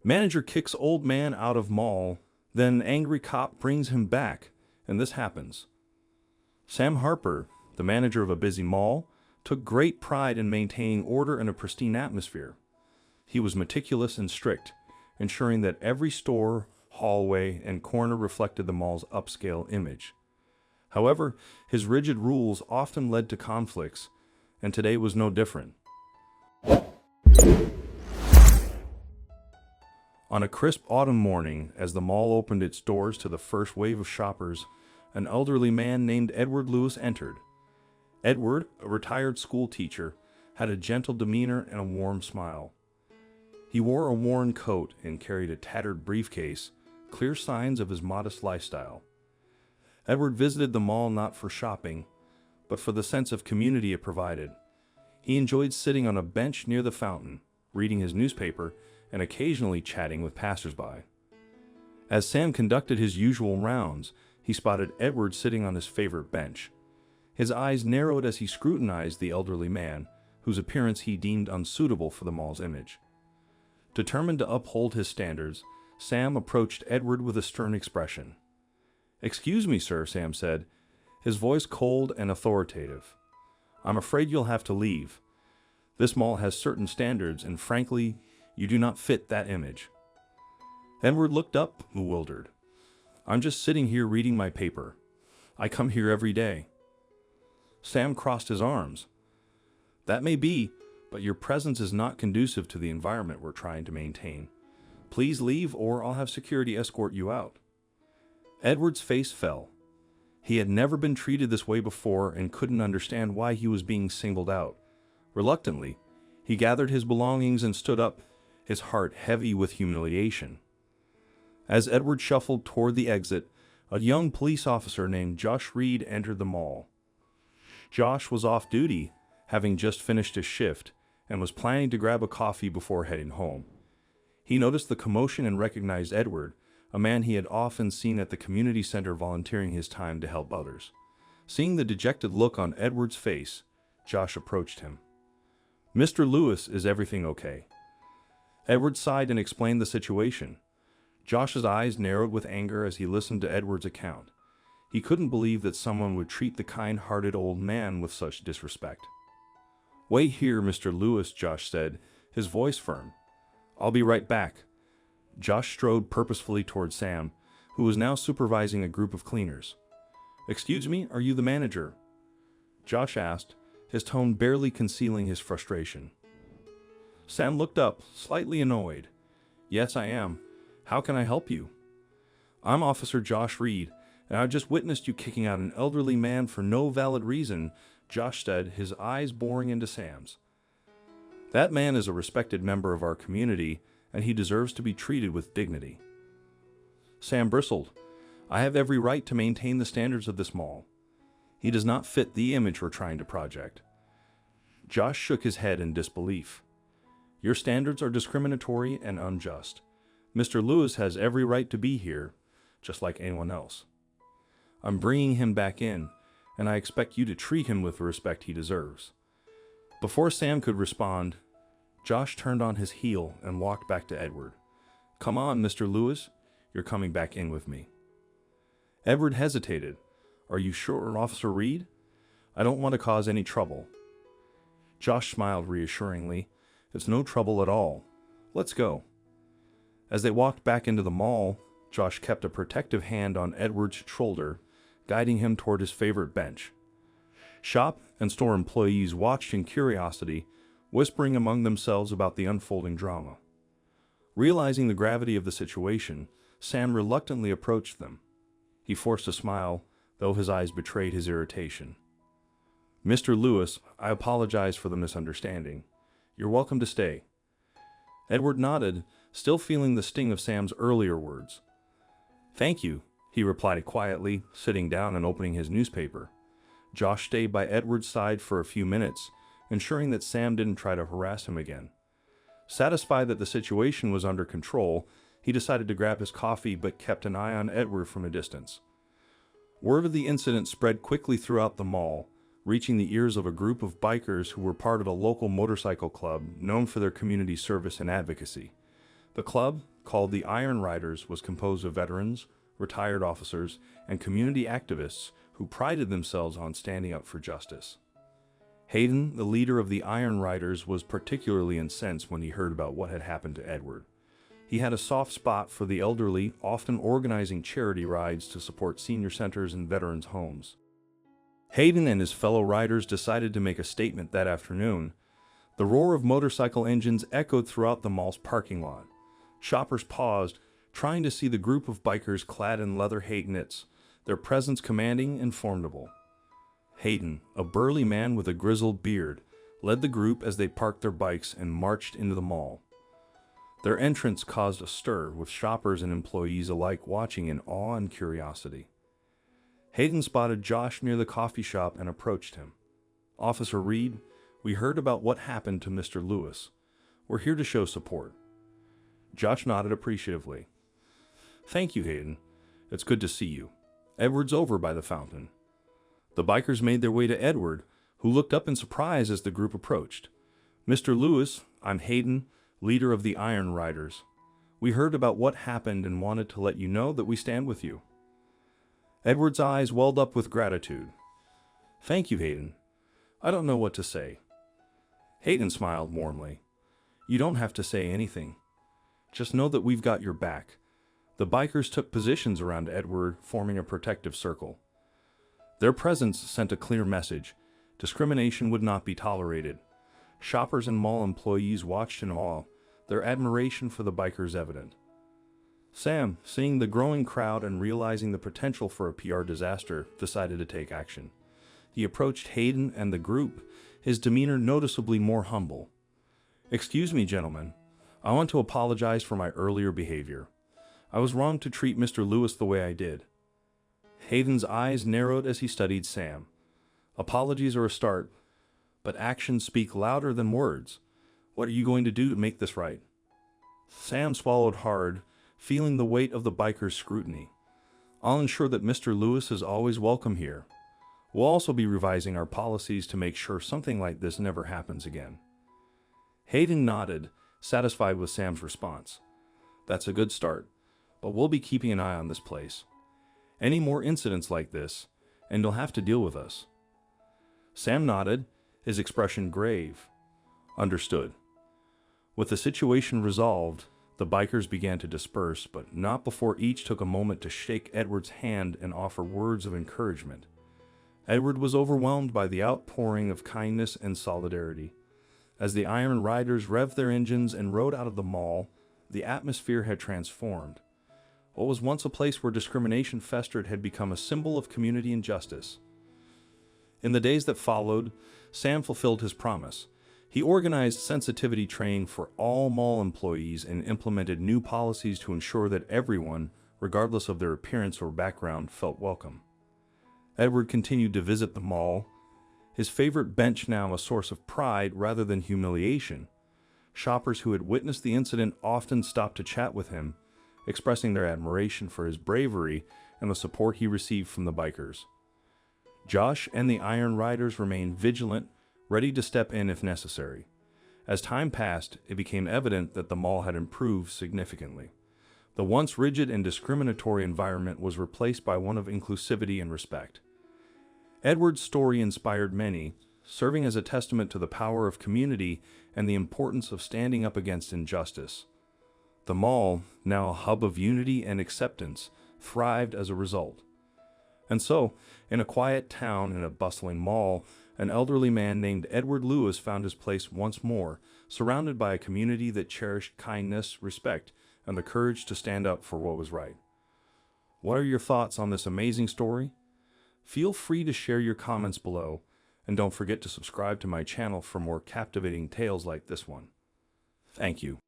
Manager kicks old man out of mall, then angry cop brings him back, and this happens. Sam Harper, the manager of a busy mall, took great pride in maintaining order and a pristine atmosphere. He was meticulous and strict, ensuring that every store, hallway, and corner reflected the mall's upscale image. However, his rigid rules often led to conflicts, and today was no different. On a crisp autumn morning, as the mall opened its doors to the first wave of shoppers, an elderly man named Edward Lewis entered. Edward, a retired school teacher, had a gentle demeanor and a warm smile. He wore a worn coat and carried a tattered briefcase, clear signs of his modest lifestyle. Edward visited the mall not for shopping, but for the sense of community it provided. He enjoyed sitting on a bench near the fountain, reading his newspaper, and occasionally chatting with passersby. As Sam conducted his usual rounds, he spotted Edward sitting on his favorite bench. His eyes narrowed as he scrutinized the elderly man, whose appearance he deemed unsuitable for the mall's image. Determined to uphold his standards, Sam approached Edward with a stern expression. "Excuse me, sir," Sam said, his voice cold and authoritative. "I'm afraid you'll have to leave. This mall has certain standards, and frankly, you do not fit that image." Edward looked up, bewildered. "I'm just sitting here reading my paper. I come here every day." Sam crossed his arms. "That may be, but your presence is not conducive to the environment we're trying to maintain. Please leave, or I'll have security escort you out." Edward's face fell. He had never been treated this way before and couldn't understand why he was being singled out. Reluctantly, he gathered his belongings and stood up, his heart heavy with humiliation. As Edward shuffled toward the exit, a young police officer named Josh Reed entered the mall. Josh was off duty, having just finished his shift, and was planning to grab a coffee before heading home. He noticed the commotion and recognized Edward, a man he had often seen at the community center volunteering his time to help others. Seeing the dejected look on Edward's face, Josh approached him. "Mr. Lewis, is everything okay?" Edward sighed and explained the situation. Josh's eyes narrowed with anger as he listened to Edward's account. He couldn't believe that someone would treat the kind-hearted old man with such disrespect. "Wait here, Mr. Lewis," Josh said, his voice firm. "I'll be right back." Josh strode purposefully toward Sam, who was now supervising a group of cleaners. "Excuse me, are you the manager?" Josh asked, his tone barely concealing his frustration. Sam looked up, slightly annoyed. "Yes, I am. How can I help you?" "I'm Officer Josh Reed, and I just witnessed you kicking out an elderly man for no valid reason," Josh said, his eyes boring into Sam's. "That man is a respected member of our community, and he deserves to be treated with dignity." Sam bristled. "I have every right to maintain the standards of this mall. He does not fit the image we're trying to project." Josh shook his head in disbelief. "Your standards are discriminatory and unjust. Mr. Lewis has every right to be here, just like anyone else. I'm bringing him back in, and I expect you to treat him with the respect he deserves." Before Sam could respond, Josh turned on his heel and walked back to Edward. "Come on, Mr. Lewis, you're coming back in with me." Edward hesitated. "Are you sure, Officer Reed? I don't want to cause any trouble." Josh smiled reassuringly. "It's no trouble at all. Let's go." As they walked back into the mall, Josh kept a protective hand on Edward's shoulder, guiding him toward his favorite bench. Shop and store employees watched in curiosity, whispering among themselves about the unfolding drama. Realizing the gravity of the situation, Sam reluctantly approached them. He forced a smile, though his eyes betrayed his irritation. "Mr. Lewis, I apologize for the misunderstanding. You're welcome to stay." Edward nodded, still feeling the sting of Sam's earlier words. "Thank you," he replied quietly, sitting down and opening his newspaper. Josh stayed by Edward's side for a few minutes, ensuring that Sam didn't try to harass him again. Satisfied that the situation was under control, he decided to grab his coffee but kept an eye on Edward from a distance. Word of the incident spread quickly throughout the mall, reaching the ears of a group of bikers who were part of a local motorcycle club known for their community service and advocacy. The club, called the Iron Riders, was composed of veterans, retired officers, and community activists who prided themselves on standing up for justice. Hayden, the leader of the Iron Riders, was particularly incensed when he heard about what had happened to Edward. He had a soft spot for the elderly, often organizing charity rides to support senior centers and veterans' homes. Hayden and his fellow riders decided to make a statement that afternoon. The roar of motorcycle engines echoed throughout the mall's parking lot. Shoppers paused, trying to see the group of bikers clad in leather hairnets, their presence commanding and formidable. Hayden, a burly man with a grizzled beard, led the group as they parked their bikes and marched into the mall. Their entrance caused a stir, with shoppers and employees alike watching in awe and curiosity. Hayden spotted Josh near the coffee shop and approached him. "Officer Reed, we heard about what happened to Mr. Lewis. We're here to show support." Josh nodded appreciatively. "Thank you, Hayden. It's good to see you. Edward's over by the fountain." The bikers made their way to Edward, who looked up in surprise as the group approached. "Mr. Lewis, I'm Hayden, leader of the Iron Riders. We heard about what happened and wanted to let you know that we stand with you." Edward's eyes welled up with gratitude. "Thank you, Hayden. I don't know what to say." Hayden smiled warmly. "You don't have to say anything. Just know that we've got your back." The bikers took positions around Edward, forming a protective circle. Their presence sent a clear message. Discrimination would not be tolerated. Shoppers and mall employees watched in awe, their admiration for the bikers evident. Sam, seeing the growing crowd and realizing the potential for a PR disaster, decided to take action. He approached Hayden and the group, his demeanor noticeably more humble. "Excuse me, gentlemen. I want to apologize for my earlier behavior. I was wrong to treat Mr. Lewis the way I did." Hayden's eyes narrowed as he studied Sam. "Apologies are a start, but actions speak louder than words. What are you going to do to make this right?" Sam swallowed hard, feeling the weight of the biker's scrutiny. "I'll ensure that Mr. Lewis is always welcome here. We'll also be revising our policies to make sure something like this never happens again." Hayden nodded, satisfied with Sam's response. "That's a good start, but we'll be keeping an eye on this place. Any more incidents like this, and you'll have to deal with us." Sam nodded, his expression grave. "Understood." With the situation resolved, the bikers began to disperse, but not before each took a moment to shake Edward's hand and offer words of encouragement. Edward was overwhelmed by the outpouring of kindness and solidarity. As the Iron Riders revved their engines and rode out of the mall, the atmosphere had transformed. What was once a place where discrimination festered had become a symbol of community and justice. In the days that followed, Sam fulfilled his promise. He organized sensitivity training for all mall employees and implemented new policies to ensure that everyone, regardless of their appearance or background, felt welcome. Edward continued to visit the mall, his favorite bench now a source of pride rather than humiliation. Shoppers who had witnessed the incident often stopped to chat with him, expressing their admiration for his bravery and the support he received from the bikers. Josh and the Iron Riders remained vigilant, ready to step in if necessary. As time passed, it became evident that the mall had improved significantly. The once rigid and discriminatory environment was replaced by one of inclusivity and respect. Edward's story inspired many, serving as a testament to the power of community and the importance of standing up against injustice. The mall, now a hub of unity and acceptance, thrived as a result. And so, in a quiet town in a bustling mall, an elderly man named Edward Lewis found his place once more, surrounded by a community that cherished kindness, respect, and the courage to stand up for what was right. What are your thoughts on this amazing story? Feel free to share your comments below, and don't forget to subscribe to my channel for more captivating tales like this one. Thank you.